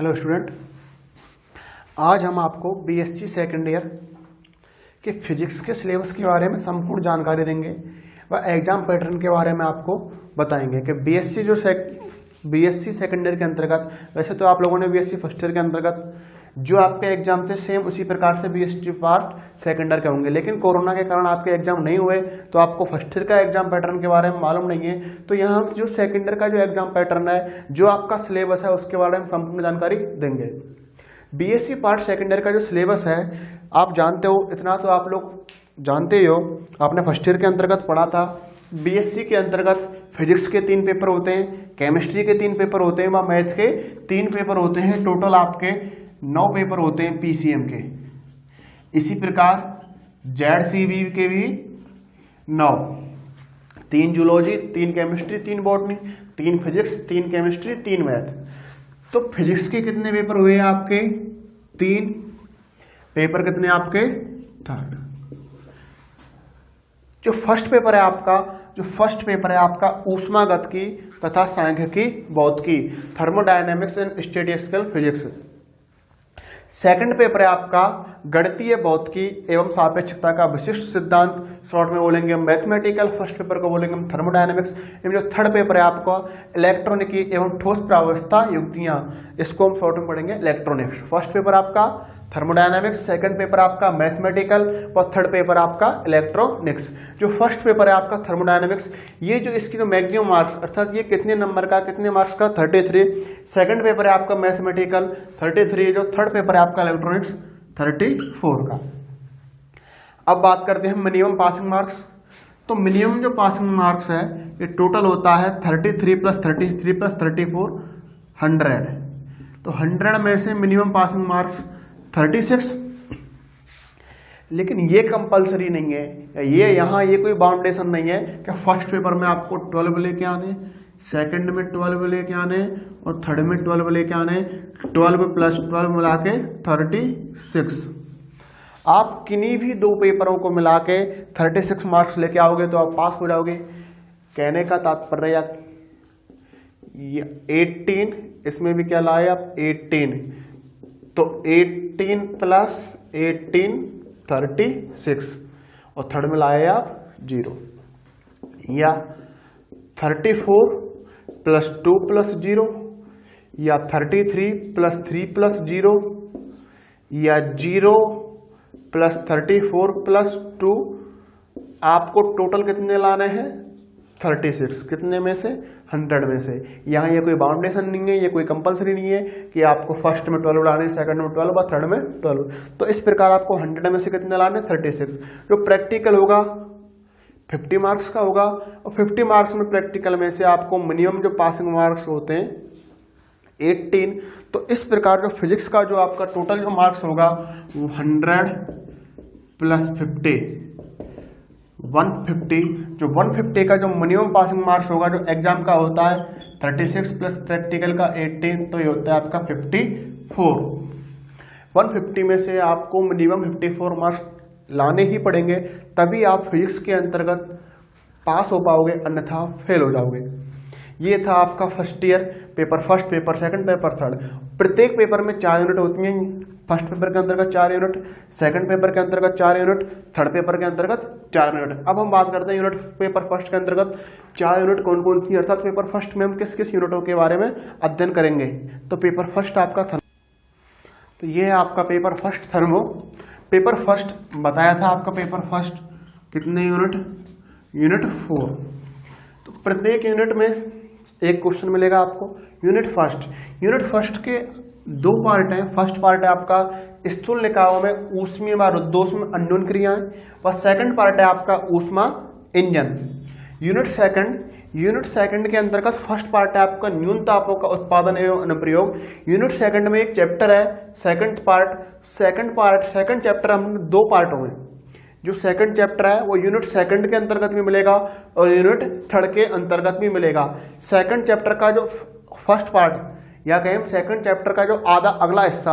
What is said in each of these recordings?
Hello student, आज हम आपको बीएससी सेकेंड ईयर के फिजिक्स के सिलेबस के बारे में संपूर्ण जानकारी देंगे व एग्जाम पैटर्न के बारे में आपको बताएंगे कि बीएससी सेकेंड ईयर के अंतर्गत, वैसे तो आप लोगों ने बीएससी फर्स्ट ईयर के अंतर्गत जो आपके एग्जाम थे सेम उसी प्रकार से बीएससी पार्ट सेकेंड ईयर के होंगे, लेकिन कोरोना के कारण आपके एग्जाम नहीं हुए तो आपको फर्स्ट ईयर का एग्जाम पैटर्न के बारे में मालूम नहीं है। तो यहाँ हम जो सेकेंड ईयर का जो एग्जाम पैटर्न है, जो आपका सिलेबस है, उसके बारे में संपूर्ण जानकारी देंगे। बीएससी पार्ट सेकेंड ईयर का जो सिलेबस है आप जानते हो, इतना तो आप लोग जानते ही हो, आपने फर्स्ट ईयर के अंतर्गत पढ़ा था। बीएससी के अंतर्गत फिजिक्स के 3 पेपर होते हैं, केमिस्ट्री के 3 पेपर होते हैं व मैथ के 3 पेपर होते हैं। टोटल आपके 9 पेपर होते हैं पीसीएम के। इसी प्रकार जेडसीबी के भी 9, 3 zoology, 3 chemistry, 3 botany, 3 physics, 3 chemistry, 3 math. तो फिजिक्स के कितने पेपर हुए आपके? 3 पेपर। कितने आपके? 3rd। जो फर्स्ट पेपर है आपका ऊष्मागतिकी तथा सांख्यिकी भौतिकी, thermodynamics and statistical physics. Second paper है आपका गणितीय भौतिकी एवं सापेक्षता का विशिष्ट सिद्धांत, शॉर्ट में बोलेंगे हम मैथमेटिकल। फर्स्ट पेपर को बोलेंगे हम थर्मोडायनेमिक्स। एवं जो थर्ड पेपर है आपका इलेक्ट्रॉनिकी एवं ठोस प्रावस्था युक्तियां, इसको हम शॉर्ट में पढ़ेंगे इलेक्ट्रॉनिक्स। फर्स्ट पेपर आपका थर्मोडायनेमिक्स, सेकंड पेपर आपका मैथमेटिकल और थर्ड पेपर आपका इलेक्ट्रॉनिक्स। जो फर्स्ट पेपर है आपका थर्मोडायनेमिक्स, ये जो इसकी जो मैक्सिमम मार्क्स, अर्थात ये कितने नंबर का, कितने मार्क्स का? 33। सेकंड पेपर है आपका मैथमेटिकल 33, जो थर्ड पेपर है आपका इलेक्ट्रॉनिक्स 34 का। अब बात करते हैं मिनिमम पासिंग मार्क्स। तो मिनिमम जो पासिंग मार्क्स है ये टोटल होता है 33 + 33 + 34 100। तो 100 में से मिनिमम पासिंग मार्क्स 36। लेकिन ये कंपलसरी नहीं है, ये कोई बाउंडेशन नहीं है कि फर्स्ट पेपर में आपको 12 लेके आने, सेकंड में 12 लेके आने और थर्ड में 12 लेके आने। 12 + 12 मिला के 36। आप किन्हीं भी 2 पेपरों को मिला के 36 मार्क्स लेके आओगे तो आप पास हो जाओगे। कहने का तात्पर्य 18, इसमें भी क्या लाए आप? 18। तो 18 + 18 36 और थर्ड में लाए आप 0। या 34 + 2 + 0, या 33 + 3 + 0, या 0 + 34 + 2। आपको टोटल कितने लाने हैं? 36। कितने में से? 100 में से। यहाँ ये कोई बाउंडेशन नहीं है, ये कोई कंपलसरी नहीं है कि आपको फर्स्ट में 12 लाने, सेकंड में 12 और थर्ड में 12। तो इस प्रकार आपको 100 में से कितने लाने? 36। जो प्रैक्टिकल होगा 50 मार्क्स का होगा, और 50 मार्क्स में प्रैक्टिकल में से आपको मिनिमम जो पासिंग मार्क्स होते हैं 18। तो इस प्रकार जो फिजिक्स का जो आपका टोटल जो मार्क्स होगा वो 100 + 50 150। जो 150 का जो मिनिमम पासिंग मार्क्स होगा, जो एग्जाम का होता है 36 प्लस प्रैक्टिकल का 18, तो ये होता है आपका 54। 150 में से आपको मिनिमम 54 मार्क्स लाने ही पड़ेंगे, तभी आप फिजिक्स के अंतर्गत पास हो पाओगे, अन्यथा फेल हो जाओगे। ये था आपका first year paper, first paper, second paper, third. प्रत्येक पेपर में 4 यूनिट होती हैं। फर्स्ट पेपर के अंतर्गत 4 यूनिट, सेकंड पेपर के अंतर्गत 4 यूनिट, थर्ड पेपर के अंतर्गत 4 यूनिट। अब हम बात करते हैं यूनिट पेपर फर्स्ट के अंतर्गत 4 यूनिट कौन कौन सी, अर्थात पेपर फर्स्ट में हम किस किस यूनिटों के बारे में अध्ययन करेंगे। तो पेपर फर्स्ट आपका तो ये है आपका paper first thermo. Paper first बताया था आपका पेपर फर्स्ट कितने यूनिट? यूनिट 4। तो प्रत्येक यूनिट में एक क्वेश्चन मिलेगा आपको। यूनिट फर्स्ट के 2 पार्ट हैं। फर्स्ट पार्ट है आपका स्थूल निकायों में ऊष्मीय व रुद्धोष्म अन्योन क्रियाएं, और सेकंड पार्ट है आपका ऊष्मा इंजन। यूनिट सेकंड के अंतर्गत फर्स्ट पार्ट है आपका न्यून तापों का उत्पादन एवं अनुप्रयोग। यूनिट सेकंड में एक चैप्टर है सेकंड चैप्टर हमने 2 पार्टों में। जो सेकंड चैप्टर है वो यूनिट सेकंड के अंतर्गत भी मिलेगा और यूनिट थर्ड के अंतर्गत भी मिलेगा। सेकंड चैप्टर का जो फर्स्ट पार्ट या कहें सेकंड चैप्टर का जो अगला हिस्सा,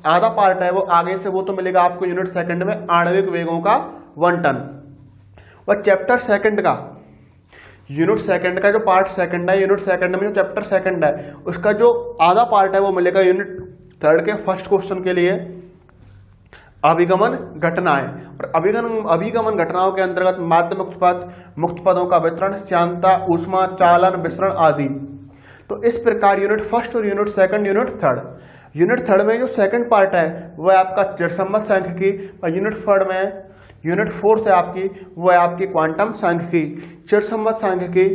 आधा पार्ट है वो आगे से, वो तो मिलेगा आपको यूनिट सेकंड में आणविक वेगों का 1 टन। और चैप्टर सेकंड का यूनिट सेकंड का जो पार्ट सेकंड है, यूनिट सेकंड में जो चैप्टर सेकंड है उसका जो आधा पार्ट है वो मिलेगा यूनिट थर्ड के फर्स्ट क्वेश्चन के लिए अभिगमन घटनाएं। और अभिगमन घटनाओं के अंतर्गत माध्य मुक्त पदों का वितरण, श्यानता, ऊष्मा, चालन, विसरण आदि। तो इस प्रकार यूनिट फर्स्ट और यूनिट सेकंड, यूनिट थर्ड में जो सेकंड पार्ट है वह आपका चिरसम्मत सांख्यिकी, और यूनिट फोर्थ है आपकी वो है आपकी क्वांटम सांख्यिकी। चिरसम्मत सांख्यिकी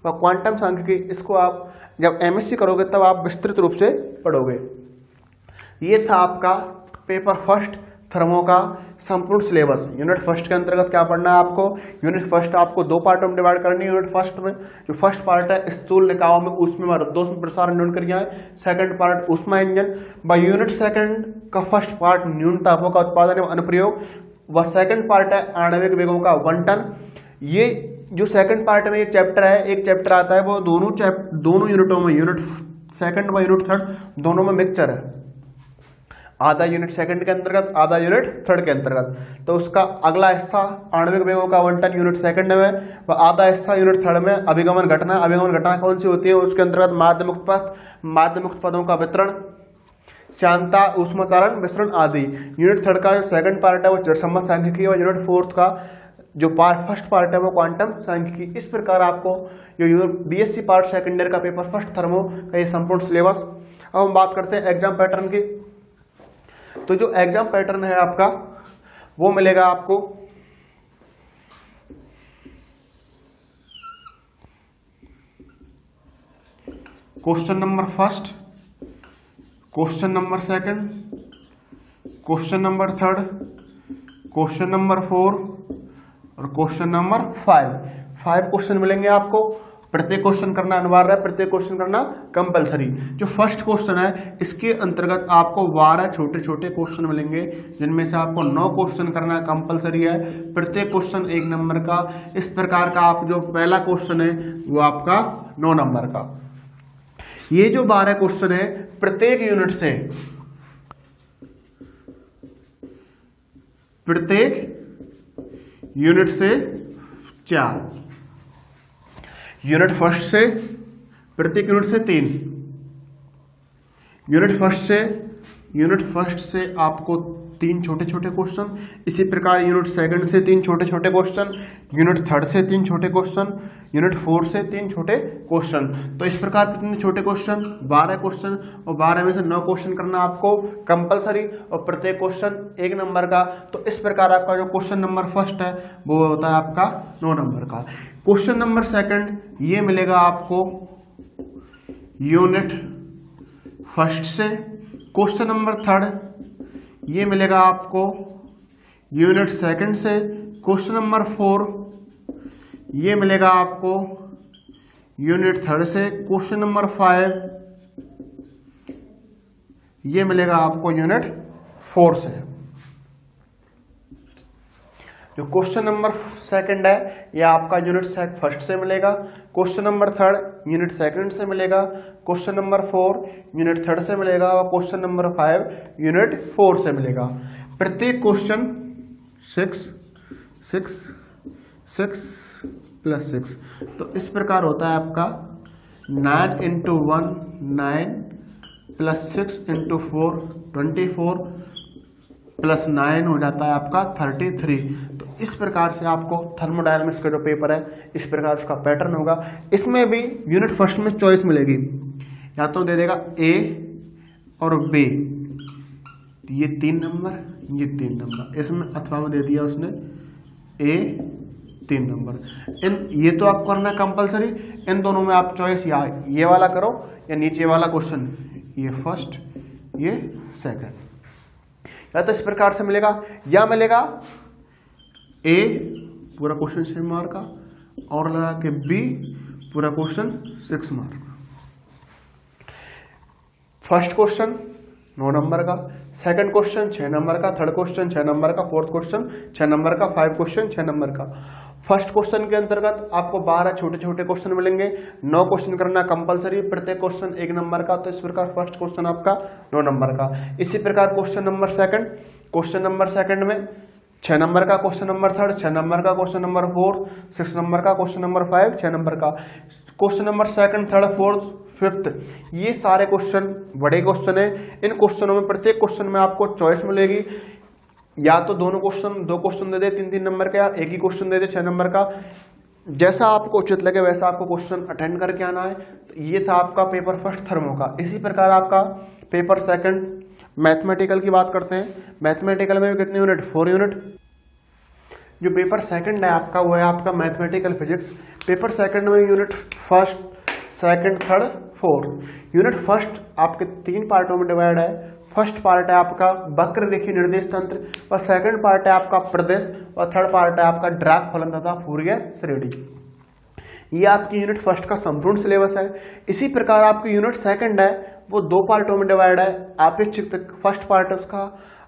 और क्वांटम सांख्यिकी, इसको आप जब एमएससी करोगे तब आप विस्तृत रूप से पढ़ोगे। ये था आपका पेपर फर्स्ट थर्मो का संपूर्ण सिलेबस। यूनिट फर्स्ट के अंतर्गत क्या पढ़ना है आपको, यूनिट फर्स्ट आपको दो पार्टों में डिवाइड करनी है। यूनिट फर्स्ट में जो फर्स्ट पार्ट है स्थूल निकायों में ऊष्मा और रद्दोष्म प्रसारण न्यून क्रियाएं, सेकंड पार्ट ऊष्मा इंजन। व यूनिट सेकंड का फर्स्ट पार्ट न्यून तापों का उत्पादन एवं अनुप्रयोग, व सेकंड पार्ट है आणविक वेगों का आवंटन। ये जो सेकंड पार्ट में एक चैप्टर आता है वो दोनों यूनिटों में, यूनिट सेकंड व यूनिट थर्ड दोनों में मिक्सचर है, आधा यूनिट सेकंड के अंतर्गत आधा यूनिट थर्ड के अंतर्गत। तो उसका अगला हिस्सा आणविक वेगों का आवंटन यूनिट सेकंड में, व आधा हिस्सा यूनिट थर्ड में अभिगमन घटना कौन सी होती है उसके अंतर्गत माध्य मुक्त पदों का वितरण, श्यानता, ऊष्माचारण, विसरण आदि। यूनिट थर्ड का जो सेकंड पार्ट है वो चिरसम्मत सांख्यिकी, और यूनिट फोर्थ का जो फर्स्ट पार्ट है वो क्वांटम सांख्यिकी। इस प्रकार आपको जो बीएससी पार्ट सेकंड ईयर का पेपर फर्स्ट थर्मो का ये संपूर्ण सिलेबस। अब हम बात करते हैं एग्जाम पैटर्न की। तो जो एग्जाम पैटर्न है आपका वो मिलेगा आपको question number first, question number second, question number third, question number 4 और क्वेश्चन नंबर 5 क्वेश्चन मिलेंगे आपको। प्रत्येक क्वेश्चन करना अनिवार्य है, प्रत्येक क्वेश्चन करना कंपलसरी। जो फर्स्ट क्वेश्चन है इसके अंतर्गत आपको 12 छोटे छोटे क्वेश्चन मिलेंगे, जिनमें से आपको 9 क्वेश्चन करना कंपलसरी है, प्रत्येक क्वेश्चन 1 नंबर का। इस प्रकार का आप जो पहला क्वेश्चन है वो आपका 9 नंबर का। ये जो 12 क्वेश्चन है प्रत्येक यूनिट से 4, यूनिट फर्स्ट से प्रत्येक यूनिट से 3, यूनिट फर्स्ट से आपको 3 छोटे छोटे क्वेश्चन, इसी प्रकार यूनिट सेकंड से 3 छोटे छोटे क्वेश्चन, यूनिट थर्ड से 3 छोटे क्वेश्चन, यूनिट 4 से 3 छोटे क्वेश्चन। तो इस प्रकार कितने छोटे क्वेश्चन, 12 क्वेश्चन, और 12 में से 9 क्वेश्चन करना आपको कंपलसरी, और प्रत्येक क्वेश्चन 1 नंबर का। तो इस प्रकार आपका जो क्वेश्चन नंबर फर्स्ट है वो होता है आपका 9 नंबर का। क्वेश्चन नंबर सेकंड ये मिलेगा आपको यूनिट फर्स्ट से। क्वेश्चन नंबर थर्ड ये मिलेगा आपको यूनिट सेकंड से। क्वेश्चन नंबर 4 ये मिलेगा आपको यूनिट थर्ड से। क्वेश्चन नंबर 5 ये मिलेगा आपको यूनिट 4 से। जो क्वेश्चन नंबर सेकंड है ये आपका यूनिट फर्स्ट से मिलेगा, question number third unit second से मिलेगा, क्वेश्चन नंबर 4 यूनिट थर्ड से मिलेगा, और क्वेश्चन नंबर 5 यूनिट 4 से मिलेगा। प्रत्येक क्वेश्चन 6 प्लस 6, तो इस प्रकार होता है आपका 9 × 1 9 प्लस 6 × 4 24 प्लस 9 हो जाता है आपका 33। तो इस प्रकार से आपको थर्मोडायनामिक्स का जो पेपर है इस प्रकार उसका पैटर्न होगा। इसमें भी यूनिट फर्स्ट में चॉइस मिलेगी, या तो दे देगा ए और बी, ये 3 नंबर, ये 3 नंबर, इसमें अथवा में दे दिया उसने ए 3 नंबर। ये तो आपको करना कंपलसरी, इन दोनों में आप चॉइस या ये वाला करो या नीचे वाला क्वेश्चन, ये फर्स्ट ये सेकंड, या तो इस प्रकार से मिलेगा, या मिलेगा ए पूरा क्वेश्चन 6 मार्क का और लगा के बी पूरा क्वेश्चन 6 मार्क का। फर्स्ट क्वेश्चन 9 नंबर का, सेकंड क्वेश्चन 6 नंबर का, थर्ड क्वेश्चन 6 नंबर का, फोर्थ क्वेश्चन 6 नंबर का, 5 क्वेश्चन 6 नंबर का। फर्स्ट क्वेश्चन के अंतर्गत आपको 12 छोटे छोटे क्वेश्चन मिलेंगे, 9 क्वेश्चन करना कंपलसरी, प्रत्येक क्वेश्चन 1 नंबर का। तो इस प्रकार फर्स्ट क्वेश्चन आपका 9 नंबर का। इसी प्रकार क्वेश्चन नंबर सेकंड में 6 नंबर का क्वेश्चन नंबर 3, 6 नंबर का क्वेश्चन नंबर 4, 6 नंबर का क्वेश्चन नंबर 5, 6 नंबर का क्वेश्चन नंबर 2, 3, 4, 5। ये सारे क्वेश्चन बड़े क्वेश्चन है। इन क्वेश्चनों में प्रत्येक क्वेश्चन में आपको चॉइस मिलेगी, या तो दो क्वेश्चन दे दे 3-3 नंबर का, या एक ही क्वेश्चन दे दे 6 नंबर का। जैसा आपको उचित लगे वैसा आपको क्वेश्चन अटेंड करके आना है। तो ये था आपका पेपर फर्स्ट थर्मो का। इसी प्रकार आपका पेपर सेकंड मैथमेटिकल की बात करते हैं। मैथमेटिकल में कितने यूनिट? 4 यूनिट। जो पेपर सेकंड है आपका वो है आपका मैथमेटिकल फिजिक्स। पेपर सेकंड में unit first, second, third, fourth. Unit first आपके 3 पार्टों में डिवाइड है। फर्स्ट पार्ट है आपका वक्र रेखीय निर्देश तंत्र, और सेकंड पार्ट है आपका प्रदेश, और थर्ड पार्ट है आपका ड्रैग फलन तथा फूरियर श्रेणी। ये आपकी यूनिट फर्स्ट का संपूर्ण सिलेबस है। इसी प्रकार आपकी यूनिट सेकंड है वो 2 पार्टों में डिवाइड है। आपेक्षिकता, फर्स्ट पार्ट है उसका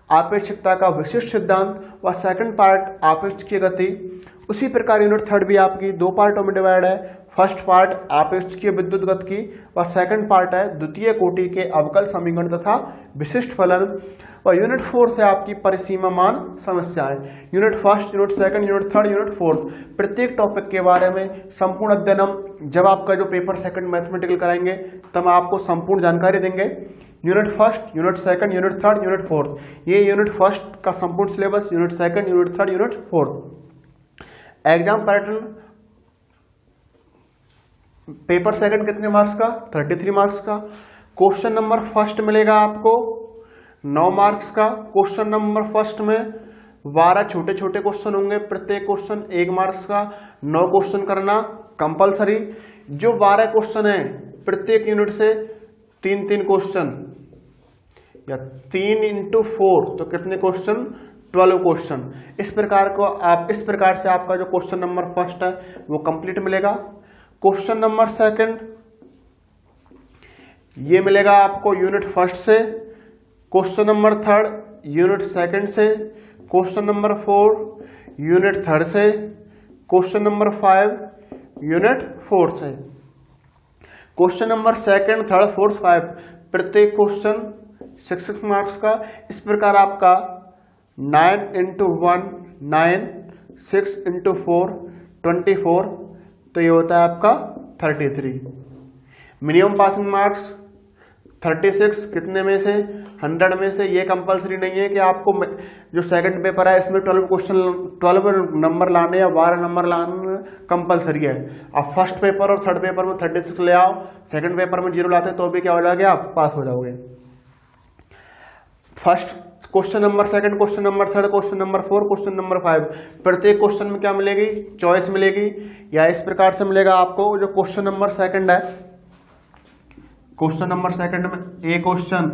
आपेक्षिकता का विशिष्ट सिद्धांत, व सेकंड पार्ट आपेक्षिकीय गति। उसी प्रकार यूनिट थर्ड भी आपकी 2 पार्टों में डिवाइड है। फर्स्ट पार्ट आपेक्षिकीय विद्युत गति की, व सेकंड पार्ट है द्वितीय कोटि के अवकल समीकरण तथा विशिष्ट फलन। और यूनिट फोर्थ है आपकी परिसीमामान समस्याएं। Unit first, unit second, unit third, unit fourth, प्रत्येक टॉपिक के बारे में संपूर्ण अध्ययन हम जब आपका जो पेपर सेकंड मैथमेटिकल कराएंगे तब आपको संपूर्ण जानकारी देंगे। Unit first, unit second, unit third, unit fourth, ये यूनिट फर्स्ट का संपूर्ण syllabus. Unit second, unit third, unit fourth. Exam pattern paper second कितने मार्क्स का? 33 मार्क्स का। क्वेश्चन नंबर फर्स्ट मिलेगा आपको 9 मार्क्स का। क्वेश्चन नंबर फर्स्ट में 12 छोटे छोटे क्वेश्चन होंगे, प्रत्येक क्वेश्चन 1 मार्क्स का। 9 क्वेश्चन करना कंपलसरी। जो 12 क्वेश्चन है प्रत्येक यूनिट से 3-3 क्वेश्चन, या 3 × 4 तो कितने क्वेश्चन? 12 क्वेश्चन। इस प्रकार से आपका जो क्वेश्चन नंबर फर्स्ट है वो कंप्लीट मिलेगा। क्वेश्चन नंबर सेकंड ये मिलेगा आपको यूनिट फर्स्ट से। Question number third unit second से। क्वेश्चन नंबर 4 यूनिट थर्ड से। क्वेश्चन नंबर 5 यूनिट फोर्थ से। Question number second, third, fourth, 5 प्रत्येक क्वेश्चन 6 मार्क्स का। इस प्रकार आपका 9 × 1 9, 6 × 4 24, तो ये होता है आपका 33। मिनिमम पासिंग मार्क्स 36 कितने में से? 100 में से। ये कंपलसरी नहीं है कि आपको जो सेकंड पेपर है इसमें 12 नंबर लाने या 12 नंबर लाने कंपलसरी है। आप फर्स्ट पेपर और थर्ड पेपर में 36 ले आओ, सेकंड पेपर में 0 लाते तो भी क्या हो जाओगे? आप पास हो जाओगे। First question number second, question number third, question number 4, question number 5 प्रत्येक क्वेश्चन में क्या मिलेगी? चॉइस मिलेगी। या इस प्रकार से मिलेगा आपको जो क्वेश्चन नंबर सेकंड है, क्वेश्चन नंबर सेकंड में ए क्वेश्चन,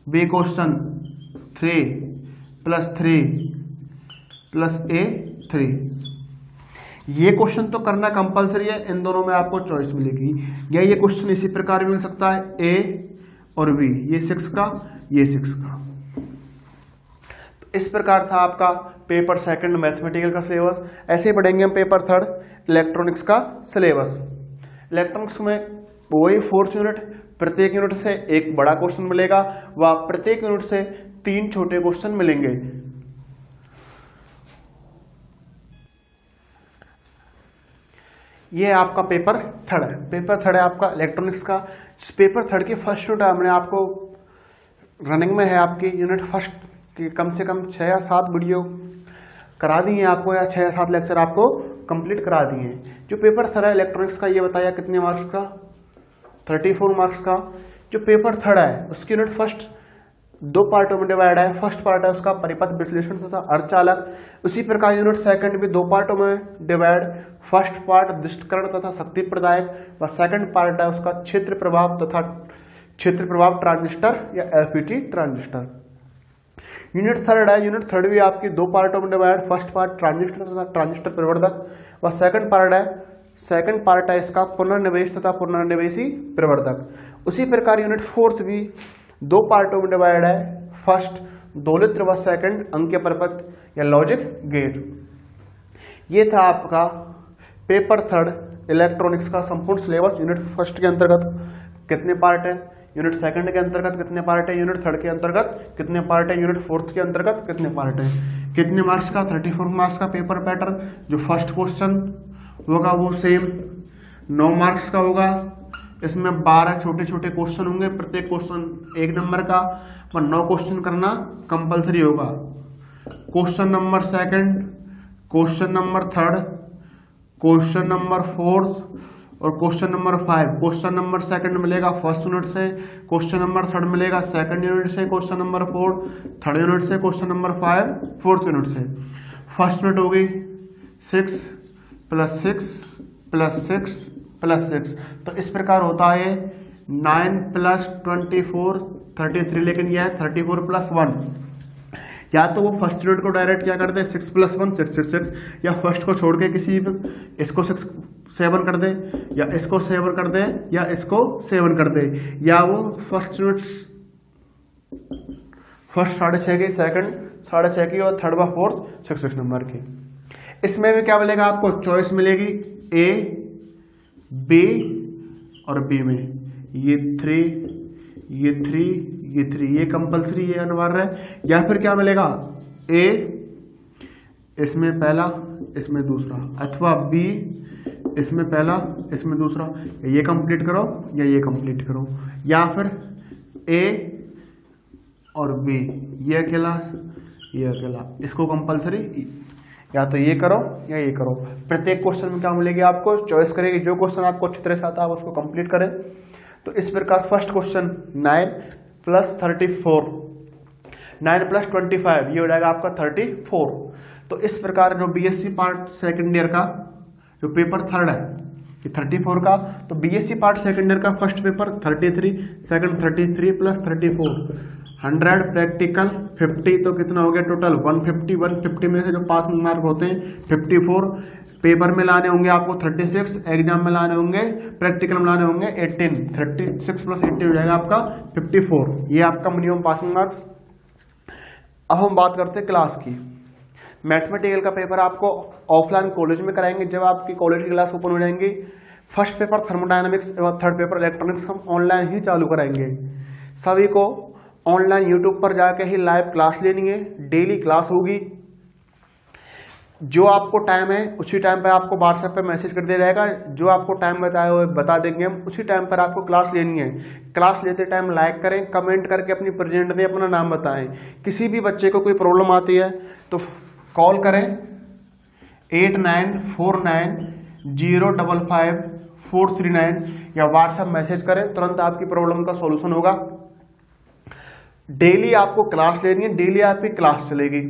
बी क्वेश्चन, 3 + 3 + A3। ये क्वेश्चन तो करना कंपलसरी है, इन दोनों में आपको चॉइस मिलेगी। या ये क्वेश्चन इसी प्रकार मिल सकता है ए और बी, ये 6 का, ये 6 का। इस प्रकार था आपका पेपर सेकंड मैथमेटिकल का सिलेबस। ऐसे ही पढ़ेंगे हम पेपर थर्ड इलेक्ट्रॉनिक्स का सिलेबस। इलेक्ट्रॉनिक्स में वही 4th यूनिट, प्रत्येक यूनिट से एक बड़ा क्वेश्चन मिलेगा व प्रत्येक यूनिट से 3 छोटे क्वेश्चन मिलेंगे। ये आपका पेपर थर्ड है। पेपर थर्ड है आपका इलेक्ट्रॉनिक्स का। पेपर थर्ड की फर्स्ट यूनिट हमने आपको रनिंग में है आपकी यूनिट फर्स्ट कि कम से कम 6 या 7 वीडियो करा दी हैं आपको, या 6 या 7 लेक्चर आपको कंप्लीट करा दिए हैं। जो पेपर थर्ड है इलेक्ट्रॉनिक्स का ये बताया कितने मार्क्स का? 34 मार्क्स का। जो पेपर थर्ड है उसकी यूनिट फर्स्ट 2 पार्टों में डिवाइड है। फर्स्ट पार्ट है उसका परिपथ विश्लेषण तथा अर्धचालक। उसी प्रकार यूनिट सेकंड भी 2 पार्टों में डिवाइड। फर्स्ट पार्ट दृष्टिकरण तथा शक्ति प्रदायक, व सेकंड पार्ट है उसका क्षेत्र प्रभाव तथा क्षेत्र प्रभाव ट्रांजिस्टर या एलपीटी ट्रांजिस्टर। यूनिट थर्ड है, यूनिट थर्ड भी आपकी 2 पार्टों में डिवाइड। फर्स्ट पार्ट ट्रांजिस्टर तथा ट्रांजिस्टर प्रवर्धक, व सेकंड पार्ट है इसका पुनर्निवेश तथा पुनर्निवेशी प्रवर्धक। उसी प्रकार यूनिट फोर्थ भी 2 पार्टों में डिवाइड है। फर्स्ट दोलित्र व सेकंड अंकीय परिपथ या लॉजिक गेट। ये था आपका पेपर थर्ड इलेक्ट्रॉनिक्स का संपूर्ण सिलेबस। यूनिट फर्स्ट के अंतर्गत कितने पार्ट है, यूनिट सेकंड के अंतर्गत कितने पार्ट है, यूनिट थर्ड के अंतर्गत कितने पार्ट है, यूनिट फोर्थ के अंतर्गत कितने पार्ट है। कितने मार्क्स का, 34 मार्क्स का पेपर पैटर्न। जो फर्स्ट क्वेश्चन होगा वो सेम 9 मार्क्स का होगा। इसमें 12 छोटे छोटे क्वेश्चन होंगे, प्रत्येक क्वेश्चन 1 नंबर का, और 9 क्वेश्चन करना कंपलसरी होगा। Question number second, question number third, question number fourth और question number 5। Question number second मिलेगा फर्स्ट यूनिट से, क्वेश्चन नंबर थर्ड मिलेगा सेकंड यूनिट से, क्वेश्चन नंबर 4 थर्ड यूनिट से, क्वेश्चन नंबर 5 फोर्थ यूनिट से। First unit होगी 6 + 6 + 6 + 6। तो इस प्रकार होता है 9 + 24 33, लेकिन यह है 34 + 1। या तो वो फर्स्ट यूनिट को डायरेक्ट क्या कर दे 6 + 1 6, या फर्स्ट को छोड़ के किसी इसको 6 7 कर दे, या इसको 7 कर दे, या इसको 7 कर दे, या वो फर्स्ट यूनिट फर्स्ट 6.5 की, सेकंड 6.5 की और थर्ड व फोर्थ 6 नंबर की। इसमें भी क्या मिलेगा आपको, चॉइस मिलेगी ए बी और बी में ये 3 ये 3 ये 3, ये कंपलसरी, ये अनिवार्य है। या फिर क्या मिलेगा ए इसमें पहला इसमें दूसरा, अथवा बी इसमें पहला इसमें दूसरा, ये कंप्लीट करो या ये कंप्लीट करो, या फिर ए और बी ये अकेला ये अकेला, इसको कंपलसरी या तो ये करो या ये करो। प्रत्येक क्वेश्चन में क्या मिलेगी आपको, चॉइस करेगी, जो क्वेश्चन आपको अच्छी तरह से आता है उसको कंप्लीट करें। तो इस प्रकार फर्स्ट क्वेश्चन 9 + 34 9 + 25 ये हो जाएगा आपका 34। तो इस प्रकार जो बीएससी पार्ट सेकेंड ईयर का जो पेपर थर्ड है कि 34 का, तो बीएससी पार्ट सेकेंड ईयर का फर्स्ट पेपर 33, सेकंड 33 + 34 100 प्रैक्टिकल 50, तो कितना हो गया टोटल 150। 150 में से जो पास मार्क होते हैं 54, पेपर में लाने होंगे आपको 36, एग्जाम में लाने होंगे, प्रैक्टिकल में लाने होंगे 18। 36 + 80 हो जाएगा आपका 54, ये आपका मिनिमम पासिंग मार्क्स। अब हम बात करते हैं क्लास की। मैथमेटिकल का पेपर आपको ऑफलाइन कॉलेज में कराएंगे जब आपकी कॉलेज की क्लास ओपन हो जाएंगी। फर्स्ट पेपर थर्मोडायनामिक्स और थर्ड पेपर इलेक्ट्रॉनिक्स हम ऑनलाइन ही चालू कराएंगे। सभी को ऑनलाइन यूट्यूब पर जाके ही लाइव क्लास लेनी है, डेली क्लास होगी। जो आपको टाइम है उसी टाइम पर आपको व्हाट्सएप पे मैसेज कर दिया जाएगा, जो आपको टाइम बताया हुआ बता देंगे हम, उसी टाइम पर आपको क्लास लेनी है। क्लास लेते टाइम लाइक करें, कमेंट करके अपनी प्रेजेंट दें, अपना नाम बताएं। किसी भी बच्चे को कोई प्रॉब्लम आती है तो कॉल करें 8949055439 या व्हाट्सएप मैसेज करें, तुरंत आपकी प्रॉब्लम का सॉल्यूशन होगा। डेली आपको क्लास लेनी है, डेली आपकी क्लास चलेगी।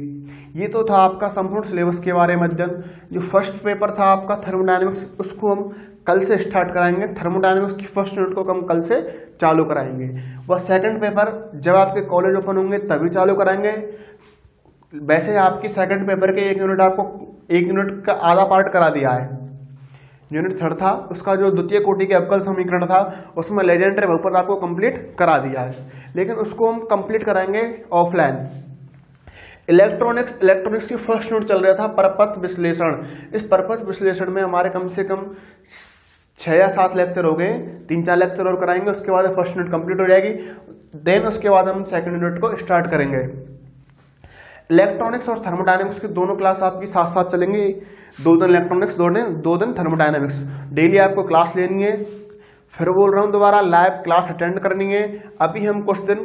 ये तो था आपका संपूर्ण सिलेबस के बारे में अध्ययन। जो फर्स्ट पेपर था आपका थर्मोडायनामिक्स, उसको हम कल से स्टार्ट कराएंगे। थर्मोडायनामिक्स की फर्स्ट यूनिट को हम कल से चालू कराएंगे। वह सेकंड पेपर जब आपके कॉलेज ओपन होंगे तभी चालू कराएंगे। वैसे आपकी सेकंड पेपर के 1 यूनिट आपको 1 यूनिट का आधा पार्ट करा दिया है। यूनिट थर्ड था उसका जो द्वितीय कोटि के अवकल समीकरण था उसमें लेजेंडरी बहुपद आपको कंप्लीट करा दिया है, लेकिन उसको हम कंप्लीट कराएंगे ऑफलाइन। इलेक्ट्रॉनिक्स की फर्स्ट यूनिट चल रहा था परपथ विश्लेषण। इस परपथ विश्लेषण में हमारे कम से कम 6 या 7 लेक्चर हो गए, 3-4 लेक्चर और कराएंगे, उसके बाद फर्स्ट यूनिट कंप्लीट हो जाएगी। देन उसके बाद हम सेकंड यूनिट को स्टार्ट करेंगे। इलेक्ट्रॉनिक्स और थर्मोडायनामिक्स की दोनों क्लास आपकी साथ साथ चलेंगी। 2 दिन इलेक्ट्रॉनिक्स, 2 दिन थर्मोडायनामिक्स। डेली आपको क्लास लेनी है। फिर बोल रहा हूँ दोबारा, लाइव क्लास अटेंड करनी है। अभी हम कुछ दिन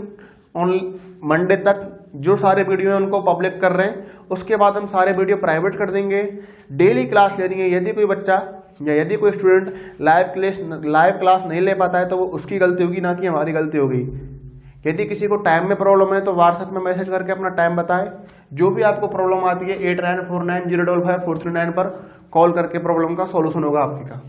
मंडे तक जो सारे वीडियो हैं उनको पब्लिक कर रहे हैं, उसके बाद हम सारे वीडियो प्राइवेट कर देंगे। डेली क्लास लेनी है। यदि कोई बच्चा या यदि कोई स्टूडेंट लाइव क्लास नहीं ले पाता है तो वो उसकी गलती होगी, ना कि हमारी गलती होगी। यदि किसी को टाइम में प्रॉब्लम है तो व्हाट्सएप में मैसेज करके अपना टाइम बताएं। जो भी आपको प्रॉब्लम आती है 8949055439 पर कॉल करके प्रॉब्लम का सॉल्यूशन होगा आपकी का।